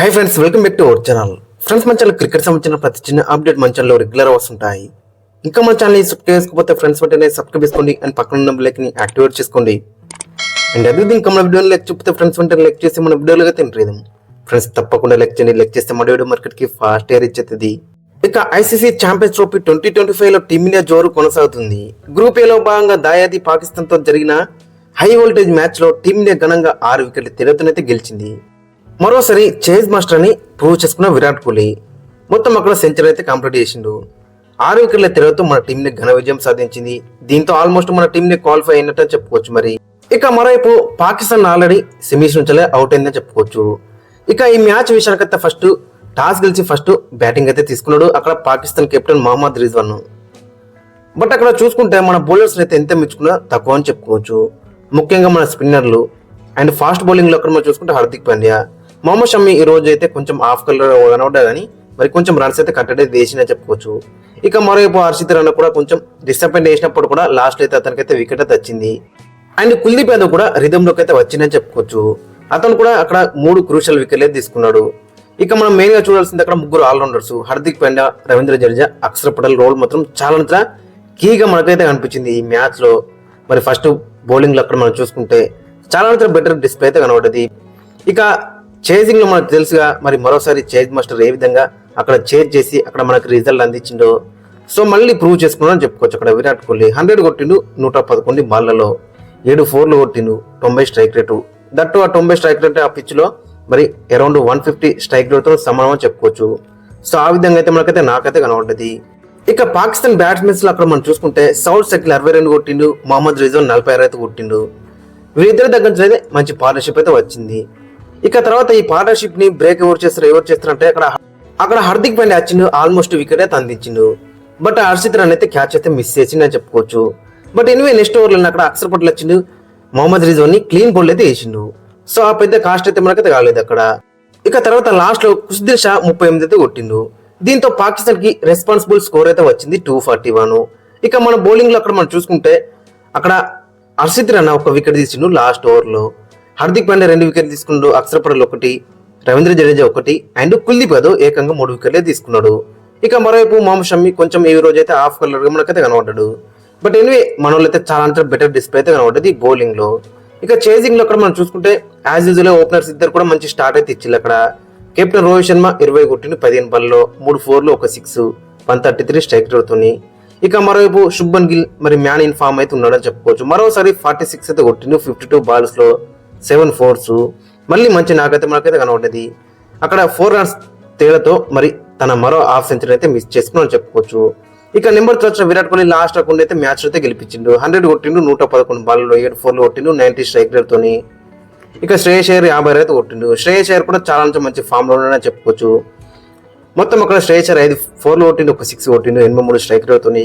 Hi friends, welcome back to our channel. Friends, మన channel cricket సంబంధించిన ప్రతి చిన్న అప్డేట్ మన ఛానల్లో రెగ్యులర్ వస్తుంటాయి. ఇంకా మన ఛానల్ని సబ్స్క్రైబ్ చేసుకోకపోతే ఫ్రెండ్స్ వెంటనే సబ్స్క్రైబ్ చేసుకోండి అండ్ పక్కన ఉన్న బెల్ ఐకాన్ని యాక్టివేట్ చేసుకోండి. అండ్ అదే ఇంకా మన వీడియోని లైక్ చూపితే ఫ్రెండ్స్ వెంటనే లైక్ చేసి మన వీడియోలుగా తింటలేదు. ఫ్రెండ్స్ తప్పకుండా లైక్ చేయండి. లైక్ చేస్తే మన వీడియో మార్కెట్కి ఫాస్ట్ ఎయిర్ ఇచ్చేది. ఇక ఐసీసీ ఛాంపియన్స్ ట్రోఫీ 2025లో టీమిండియా జోరు కొనసాగుతుంది. గ్రూప్ ఏలో భాగంగా దాయాది పాకిస్తాన్తో జరిగిన హై వోల్టేజ్ మ్యాచ్లో టీమిండియా ఘనంగా 6 వికెట్ల తేడాతోనైతే గెలిచింది. మరోసారి చేజ్ మాస్టర్ అని ప్రూవ్ చేసుకున్న విరాట్ కోహ్లీ మొత్తం అక్కడ సెంచరీ అయితే కంప్లీట్ చేసిండు. 6 వికెట్ల తేడాతో మన టీంని ఘన విజయం సాధించింది. దీంతో ఆల్మోస్ట్ మన టీంని క్వాలిఫై అయినట్టు చెప్పుకోవచ్చు. మరి ఇక మరోవైపు పాకిస్తాన్ ఆల్రెడీ సెమీస్ నుంచి అవుట్ అయిందని చెప్పుకోవచ్చు. ఇక ఈ మ్యాచ్ విషయానికైతే ఫస్ట్ టాస్ గెలిచి ఫస్ట్ బ్యాటింగ్ అయితే తీసుకున్నాడు అక్కడ పాకిస్తాన్ కెప్టెన్ మహమ్మద్ రిజ్వాన్. బట్ అక్కడ చూసుకుంటే మన బౌలర్స్ అయితే ఎంత మెచ్చుకున్నా తక్కువ అని చెప్పుకోవచ్చు. ముఖ్యంగా మన స్పిన్నర్లు అండ్ ఫాస్ట్ బౌలింగ్ లో అక్కడ మనం చూసుకుంటే హార్దిక్ పాండ్యా, మొహమ్మద్ షమి ఈ రోజు అయితే కొంచెం ఆఫ్ కలర్ కనబడ్డా కానీ మరి కొంచెం రన్స్ అయితే కట్టడే వేసిందని చెప్పుకోవచ్చు. ఇక మరోవైపు హర్షిత్ రాణా కూడా కొంచెం డిసప్పాయింట్ చేసినప్పుడు కూడా లాస్ట్ అయితే అతనికైతే వికెట్ అయితే వచ్చింది. అండ్ కుల్దీప్ యాదవ్ కూడా రిథంలోకి అయితే వచ్చిందని చెప్పుకోవచ్చు. అతను కూడా అక్కడ 3 క్రూషియల్ వికెట్లే తీసుకున్నాడు. ఇక మనం మెయిన్ గా చూడాల్సింది అక్కడ 3 ఆల్రౌండర్స్ హార్దిక్ పాండ్యా, రవీంద్ర జడేజా, అక్షర్ పటేల్ రోల్ మాత్రం చాలా కీగా మనకైతే కనిపించింది ఈ మ్యాచ్ లో. మరి ఫస్ట్ బౌలింగ్ లో అక్కడ మనం చూసుకుంటే చాలా బెటర్ డిస్ప్లే అయితే కనబడ్డది. ఇక చేజింగ్ లో మనకు తెలుసుగా మరి మరోసారి చేజ్ మాస్టర్ ఏ విధంగా అక్కడ చేజ్ చేసి అక్కడ మనకు రిజల్ట్ అందించిండో సో మళ్ళీ ప్రూవ్ చేసుకున్నాడని చెప్పుకోవచ్చు. అక్కడ విరాట్ కోహ్లీ 100 కొట్టిండు 111 బాళ్లలో 7 4లు కొట్టిండు 90 స్ట్రైక్ రేటు. దట్టు ఆ 90 స్ట్రైక్ రేట్ ఆ పిచ్ లో మరి అరౌండ్ 150 స్ట్రైక్ రేట్ తో సమానం చెప్పుకోవచ్చు. సో ఆ విధంగా అయితే మనకైతే నాకైతే కనబడ్డది. ఇక పాకిస్తాన్ బ్యాట్స్మెన్స్ లో అక్కడ మనం చూసుకుంటే సౌత్ సైకిల్ 62 కొట్టిండు, మహమ్మద్ రిజ్వాన్ 46 అయితే కొట్టిండు. వీరిద్దరి దగ్గర నుంచి అయితే మంచి పార్ట్నర్షిప్ అయితే వచ్చింది. ఇక తర్వాత ఈ పార్ట్నర్షిప్ ని బ్రేక్ ఎవరు చేస్తారంటే అక్కడ హార్దిక్ పాండ్యా వచ్చిండు, ఆల్మోస్ట్ వికెట్ అయితే అందించిండు. బట్ హర్షిత్ రాణా అయితే క్యాచ్ అయితే మిస్ చేసిండు అని చెప్పుకోవచ్చు. బట్ ఎనివే నెక్స్ట్ ఓవర్లో అక్కడ అక్షర్ పటేల్ వచ్చిండు, మొహమ్మద్ రిజ్వాన్ ని క్లీన్ బౌల్ అయితే వేసిండు. సో ఆ పెద్ద కాస్ట్ అయితే మనకైతే కాలేదు అక్కడ. ఇక తర్వాత లాస్ట్ లో ఖుష్దిల్ షా 38 అయితే కొట్టిండు. దీంతో పాకిస్తాన్ కి రెస్పాన్సిబుల్ స్కోర్ అయితే వచ్చింది 241. ఇక మన బౌలింగ్ లో అక్కడ మనం చూసుకుంటే అక్కడ హర్షిత్ రాణా 1 వికెట్ తీసిండు లాస్ట్ ఓవర్ లో, హార్దిక్ పాండ్యా 2 వికెట్ తీసుకున్నాడు, అక్షర్ పటేల్ 1, రవీంద్ర జడేజా 1 అండ్ కుల్దీప్ యాదవ్ ఏకంగా 3 వికెట్లే తీసుకున్నాడు. ఇక మరోవైపు మొహమ్మద్ షమి కొంచెం ఈ రోజు అయితే ఆఫ్ కలర్ గా మనకైతే కనబడ్డాడు. బట్ ఎనివే మన వాళ్ళు అయితే చాలా బెటర్ డిస్ప్లే అయితే కనబడ్డది బౌలింగ్ లో. ఇక చేజింగ్ లో అక్కడ మనం చూసుకుంటే యాజ్ యూజువల్ ఓపెనర్స్ ఇద్దరు కూడా మంచి స్టార్ట్ అయితే ఇచ్చింది. అక్కడ కెప్టెన్ రోహిత్ శర్మ 20 కొట్టిండు 15 బాల్లో 3 4లు 1 6 133 స్ట్రైక్ రేట్తోని. ఇక మరోవైపు శుభ్మన్ గిల్ మరి మ్యాన్ ఇన్ ఫామ్ అయితే ఉన్నాడని చెప్పుకోవచ్చు. మరోసారి 46 అయితే కొట్టిండు 52 బాల్స్ లో 7 4s. మళ్ళీ మంచి నాకైతే మనకైతే కనబడ్డది. అక్కడ 4 రన్స్ తేడాతో మరి తన మరో హాఫ్ సెంచరీ అయితే మిస్ చేసుకున్నాను చెప్పుకోవచ్చు. ఇక నెంబర్ 3 వచ్చిన విరాట్ కోహ్లీ లాస్ట్ రౌండ్ అయితే మ్యాచ్ అయితే గెలిపించిండు. 100 కొట్టిండు 111 బాల్లో 7 4లు కొట్టిండు 90 స్ట్రైక్ రేట్ తోని. ఇక శ్రేయస్ అయ్యర్ 50 అయితే కొట్టిండు. శ్రేయస్ అయ్యర్ కూడా చాలా మంచి ఫామ్ లో ఉన్నాడని చెప్పుకోవచ్చు. మొత్తం అక్కడ శ్రేయస్ అయ్యర్ 5 4లు కొట్టిండు 1 6 కొట్టిండు 83 స్ట్రైక్ రేట్ తోని.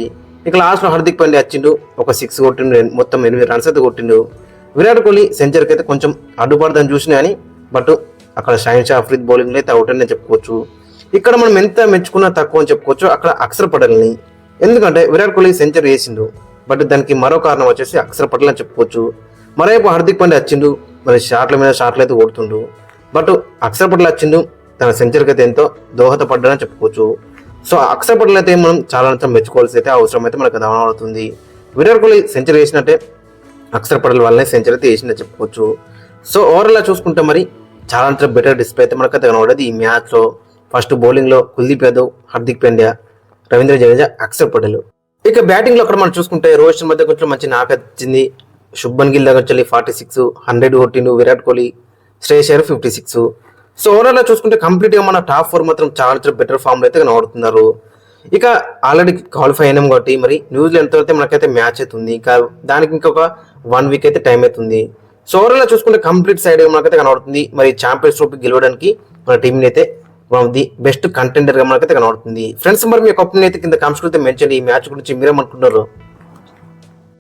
ఇక లాస్ట్ లో హార్దిక్ పాండ్యా వచ్చిండు 1 6 కొట్టిండు మొత్తం 8 రన్స్ అయితే కొట్టిండు. విరాట్ కోహ్లీ సెంచరీకి అయితే కొంచెం అడ్డుపడదని చూసినా కానీ బట్ అక్కడ షాహిన్ షా అఫ్రీద్ బౌలింగ్ అయితే అవుట్ అని చెప్పుకోవచ్చు. ఇక్కడ మనం ఎంత మెచ్చుకున్నా తక్కువ అని చెప్పుకోవచ్చు అక్కడ అక్షర్ పటేల్ని. ఎందుకంటే విరాట్ కోహ్లీ సెంచరీ వేసిండు బట్ దానికి మరో కారణం వచ్చేసి అక్షర్ పటేల్ అని చెప్పుకోవచ్చు. మరోవైపు హార్దిక్ పాండ్యా వచ్చిండు మరి షాట్ల మీద షాట్లు అయితే కొడుతుండు. బట్ అక్షర్ పటేల్ వచ్చిండు తన సెంచరీకి అయితే ఎంతో దోహదపడ్డాడని చెప్పుకోవచ్చు. సో అక్షర్ పటేల్ అయితే మనం చాలా మెచ్చుకోవాల్సి అయితే అవసరం అయితే మనకు అవుతుంది. విరాట్ కోహ్లీ సెంచరీ వేసినట్టే అక్షర్ పటేల్ వల్లనే సెంచరీ అయితే వేసిందని చెప్పుకోవచ్చు. సో ఓవరాల్ చూసుకుంటే మరి చాలా బెటర్ డిస్ప్లే అయితే మనకైతే కనబడేది ఈ మ్యాచ్ లో. ఫస్ట్ బౌలింగ్ లో కుల్దీప్ యాదవ్, హార్దిక్ పాండ్యా, రవీంద్ర జడేజా, అక్షర్ పటేల్. ఇక బ్యాటింగ్ లో అక్కడ మనం చూసుకుంటే రోహిత్ శర్మ మధ్య కొంచెం మంచి నాక వచ్చింది. శుభ్మన్ గిల్ దగ్గర 46 100 కొట్టిండు విరాట్ కోహ్లీ, శ్రేయస్ అయ్యర్ 56. సో ఓవరాల్ చూసుకుంటే కంప్లీట్ గా మన టాప్ 4 మాత్రం చాలా బెటర్ ఫామ్ లో అయితే కనబడుతున్నారు. ఇక ఆల్రెడీ క్వాలిఫై అయినాం కాబట్టి మరి న్యూజిలాండ్ తో అయితే మనకైతే మ్యాచ్ అవుతుంది. ఇంకా దానికి ఇంకొక 1 వీక్ అయితే టైం అవుతుంది. సో ఓవరాల్ చూసుకుంటే కంప్లీట్ సైడ్ మనకైతే కనబడుతుంది. మరి ఛాంపియన్స్ ట్రోఫీ గెలవడానికి మన టీంని అయితే one of the best contender గా మనకైతే కనబడుతుంది. ఫ్రెండ్స్ మరి మీ ఒపీనియన్ అయితే కింద కామెంట్స్ అయితే మెన్షన్ చేయండి. ఈ మ్యాచ్ గురించి మీరేమనుకుంటున్నారు?